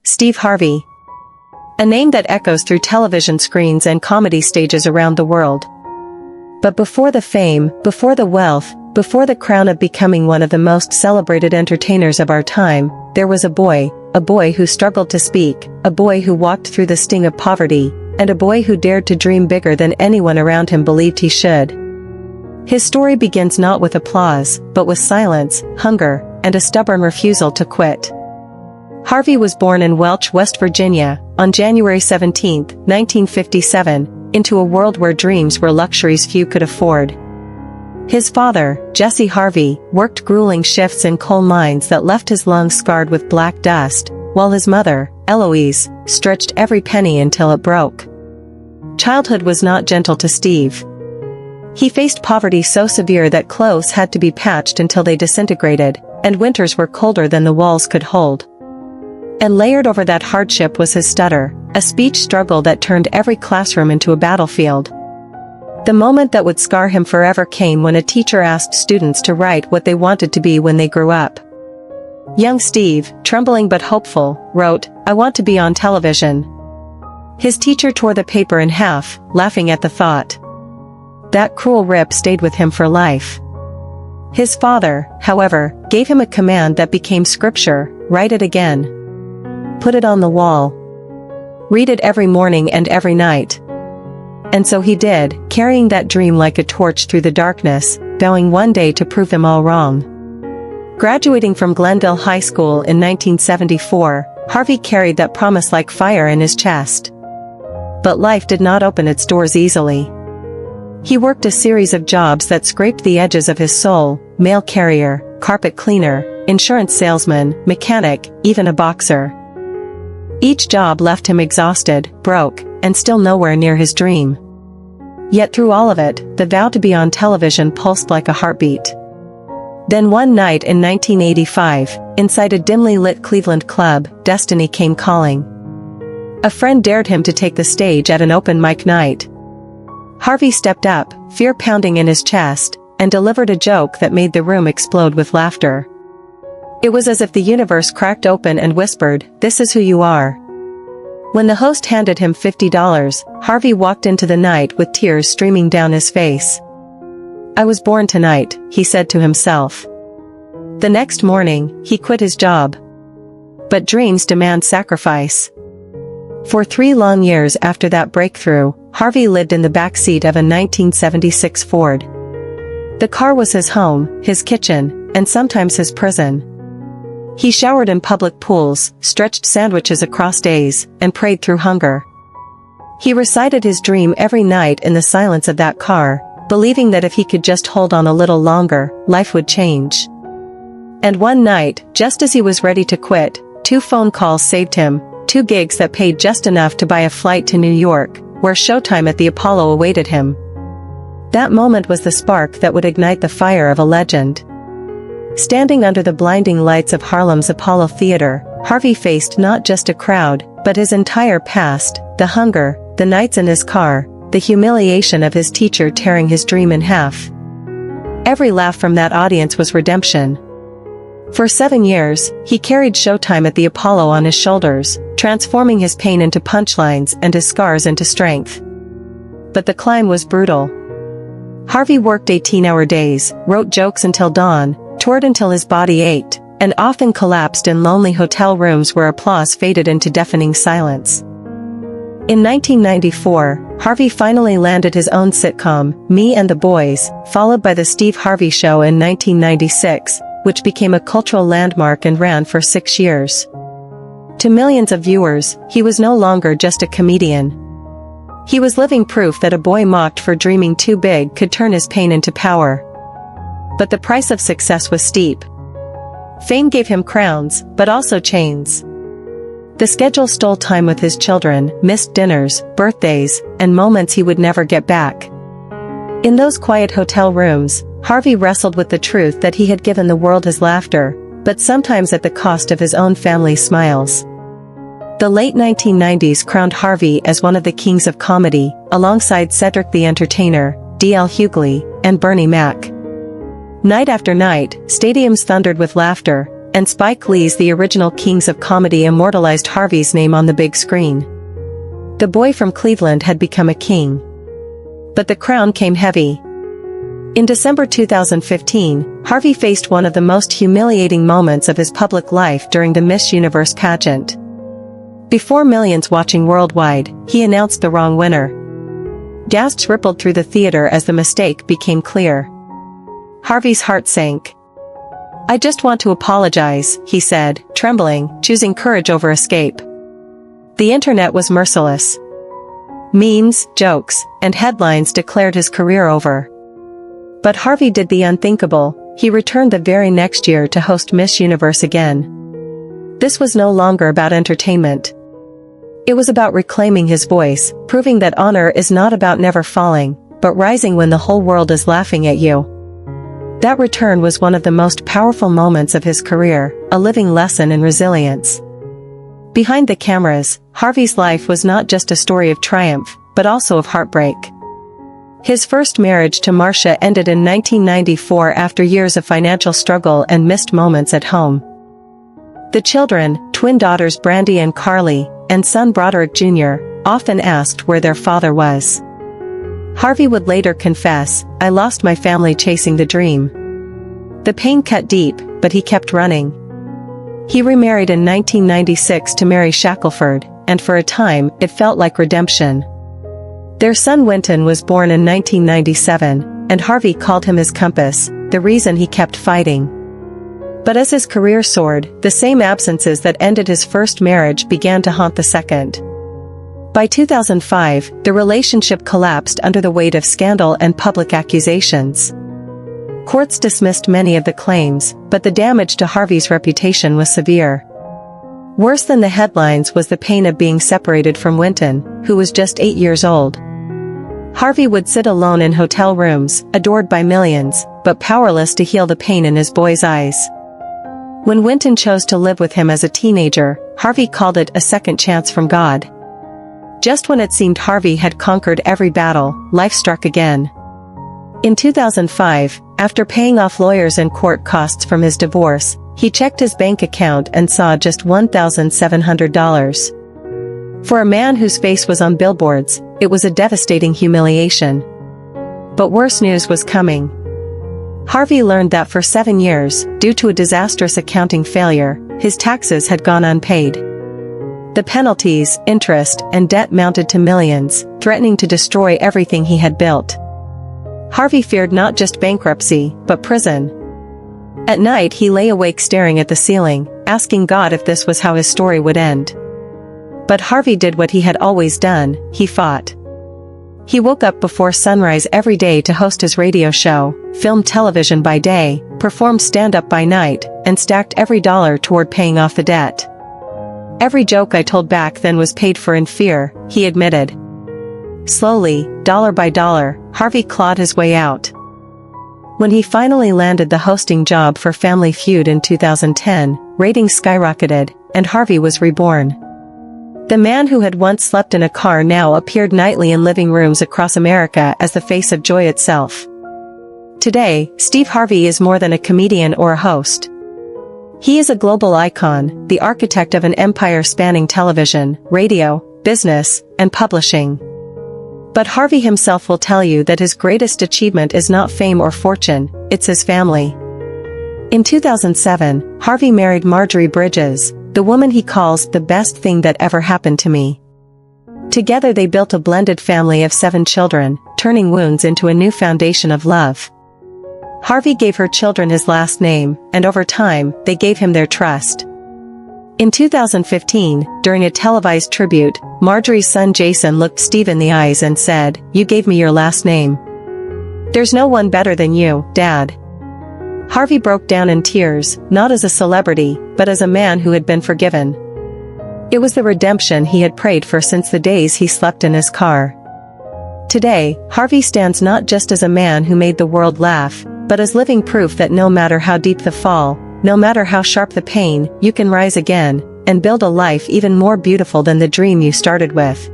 Steve Harvey. A name that echoes through television screens and comedy stages around the world. But before the fame, before the wealth, before the crown of becoming one of the most celebrated entertainers of our time, there was a boy who struggled to speak, a boy who walked through the sting of poverty, and a boy who dared to dream bigger than anyone around him believed he should. His story begins not with applause, but with silence, hunger, and a stubborn refusal to quit. Harvey was born in Welch, West Virginia, on January 17, 1957, into a world where dreams were luxuries few could afford. His father, Jesse Harvey, worked grueling shifts in coal mines that left his lungs scarred with black dust, while his mother, Eloise, stretched every penny until it broke. Childhood was not gentle to Steve. He faced poverty so severe that clothes had to be patched until they disintegrated, and winters were colder than the walls could hold. And layered over that hardship was his stutter, a speech struggle that turned every classroom into a battlefield. The moment that would scar him forever came when a teacher asked students to write what they wanted to be when they grew up. Young Steve, trembling but hopeful, wrote, "I want to be on television." His teacher tore the paper in half, laughing at the thought. That cruel rip stayed with him for life. His father, however, gave him a command that became scripture: write it again. Put it on the wall. Read it every morning and every night. And so he did, carrying that dream like a torch through the darkness, vowing one day to prove them all wrong. Graduating from Glendale High School in 1974, Harvey carried that promise like fire in his chest. But life did not open its doors easily. He worked a series of jobs that scraped the edges of his soul: mail carrier, carpet cleaner, insurance salesman, mechanic, even a boxer. Each job left him exhausted, broke, and still nowhere near his dream. Yet through all of it, the vow to be on television pulsed like a heartbeat. Then one night in 1985, inside a dimly lit Cleveland club, destiny came calling. A friend dared him to take the stage at an open mic night. Harvey stepped up, fear pounding in his chest, and delivered a joke that made the room explode with laughter. It was as if the universe cracked open and whispered, "This is who you are." When the host handed him $50, Harvey walked into the night with tears streaming down his face. "I was born tonight," he said to himself. The next morning, he quit his job. But dreams demand sacrifice. For 3 long years after that breakthrough, Harvey lived in the backseat of a 1976 Ford. The car was his home, his kitchen, and sometimes his prison. He showered in public pools, stretched sandwiches across days, and prayed through hunger. He recited his dream every night in the silence of that car, believing that if he could just hold on a little longer, life would change. And one night, just as he was ready to quit, 2 phone calls saved him, 2 gigs that paid just enough to buy a flight to New York, where showtime at the Apollo awaited him. That moment was the spark that would ignite the fire of a legend. Standing under the blinding lights of Harlem's Apollo Theater, Harvey faced not just a crowd, but his entire past: the hunger, the nights in his car, the humiliation of his teacher tearing his dream in half. Every laugh from that audience was redemption. For 7 years, he carried showtime at the Apollo on his shoulders, transforming his pain into punchlines and his scars into strength. But the climb was brutal. Harvey worked 18-hour days, wrote jokes until dawn, toured until his body ached, and often collapsed in lonely hotel rooms where applause faded into deafening silence. In 1994, Harvey finally landed his own sitcom, Me and the Boys, followed by The Steve Harvey Show in 1996, which became a cultural landmark and ran for 6 years. To millions of viewers, he was no longer just a comedian. He was living proof that a boy mocked for dreaming too big could turn his pain into power. But the price of success was steep. Fame gave him crowns, but also chains. The schedule stole time with his children, missed dinners, birthdays, and moments he would never get back. In those quiet hotel rooms, Harvey wrestled with the truth that he had given the world his laughter, but sometimes at the cost of his own family's smiles. The late 1990s crowned Harvey as one of the kings of comedy, alongside Cedric the Entertainer, D.L. Hughley, and Bernie Mac. Night after night, stadiums thundered with laughter, and Spike Lee's The Original Kings of Comedy immortalized Harvey's name on the big screen. The boy from Cleveland had become a king. But the crown came heavy. In December 2015, Harvey faced one of the most humiliating moments of his public life during the Miss Universe pageant. Before millions watching worldwide, he announced the wrong winner. Gasps rippled through the theater as the mistake became clear. Harvey's heart sank. "I just want to apologize," he said, trembling, choosing courage over escape. The internet was merciless. Memes, jokes, and headlines declared his career over. But Harvey did the unthinkable. He returned the very next year to host Miss Universe again. This was no longer about entertainment. It was about reclaiming his voice, proving that honor is not about never falling, but rising when the whole world is laughing at you. That return was one of the most powerful moments of his career, a living lesson in resilience. Behind the cameras, Harvey's life was not just a story of triumph, but also of heartbreak. His first marriage to Marcia ended in 1994 after years of financial struggle and missed moments at home. The children, twin daughters Brandy and Carly, and son Broderick Jr., often asked where their father was. Harvey would later confess, "I lost my family chasing the dream." The pain cut deep, but he kept running. He remarried in 1996 to Mary Shackelford, and for a time, it felt like redemption. Their son Winton was born in 1997, and Harvey called him his compass, the reason he kept fighting. But as his career soared, the same absences that ended his first marriage began to haunt the second. By 2005, the relationship collapsed under the weight of scandal and public accusations. Courts dismissed many of the claims, but the damage to Harvey's reputation was severe. Worse than the headlines was the pain of being separated from Winton, who was just 8 years old. Harvey would sit alone in hotel rooms, adored by millions, but powerless to heal the pain in his boy's eyes. When Winton chose to live with him as a teenager, Harvey called it a second chance from God. Just when it seemed Harvey had conquered every battle, life struck again. In 2005, after paying off lawyers and court costs from his divorce, he checked his bank account and saw just $1,700. For a man whose face was on billboards, it was a devastating humiliation. But worse news was coming. Harvey learned that for 7 years, due to a disastrous accounting failure, his taxes had gone unpaid. The penalties, interest, and debt mounted to millions, threatening to destroy everything he had built. Harvey feared not just bankruptcy, but prison. At night he lay awake staring at the ceiling, asking God if this was how his story would end. But Harvey did what he had always done, he fought. He woke up before sunrise every day to host his radio show, filmed television by day, performed stand-up by night, and stacked every dollar toward paying off the debt. "Every joke I told back then was paid for in fear," he admitted. Slowly, dollar by dollar, Harvey clawed his way out. When he finally landed the hosting job for Family Feud in 2010, ratings skyrocketed, and Harvey was reborn. The man who had once slept in a car now appeared nightly in living rooms across America as the face of joy itself. Today, Steve Harvey is more than a comedian or a host. He is a global icon, the architect of an empire spanning television, radio, business, and publishing. But Harvey himself will tell you that his greatest achievement is not fame or fortune, it's his family. In 2007, Harvey married Marjorie Bridges, the woman he calls the best thing that ever happened to me. Together they built a blended family of 7 children, turning wounds into a new foundation of love. Harvey gave her children his last name, and over time, they gave him their trust. In 2015, during a televised tribute, Marjorie's son Jason looked Steve in the eyes and said, "You gave me your last name. There's no one better than you, Dad." Harvey broke down in tears, not as a celebrity, but as a man who had been forgiven. It was the redemption he had prayed for since the days he slept in his car. Today, Harvey stands not just as a man who made the world laugh, but as living proof that no matter how deep the fall, no matter how sharp the pain, you can rise again, and build a life even more beautiful than the dream you started with.